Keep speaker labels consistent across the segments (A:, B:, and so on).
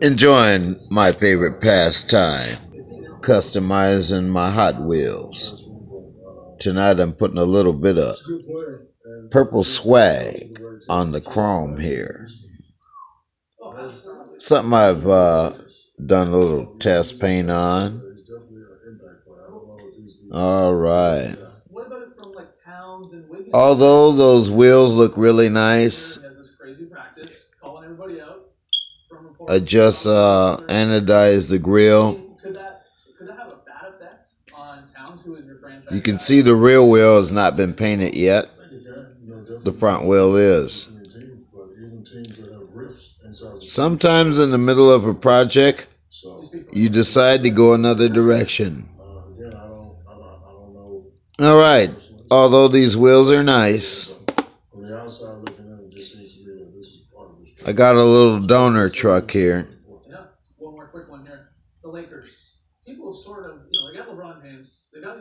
A: Enjoying my favorite pastime, customizing my Hot Wheels. Tonight I'm putting a little bit of purple swag on the chrome here. Something I've done a little test paint on. All right. Although those wheels look really nice, I just anodized the grill. You can see the rear wheel has not been painted yet. The front wheel is. Sometimes in the middle of a project, you decide to go another direction. All right. Although these wheels are nice, I got a little donor truck here.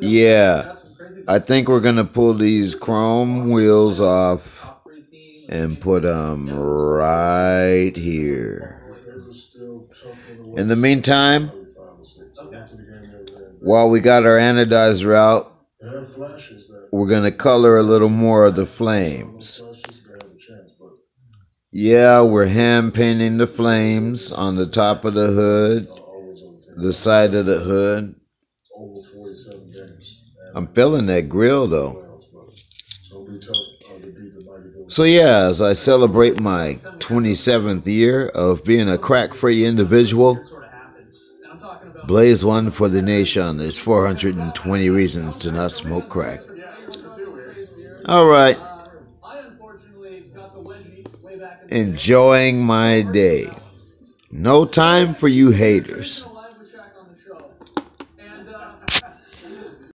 A: Yeah, I think we're going to pull these chrome wheels off and put them right here. In the meantime, while we got our anodizer out, we're going to color a little more of the flames. Yeah, we're hand painting the flames on the top of the hood, the side of the hood. I'm feeling that grill though. So yeah, as I celebrate my 27th year of being a crack-free individual, blaze one for the nation. There's 420 reasons to not smoke crack. All right. Enjoying my day. No time for you haters.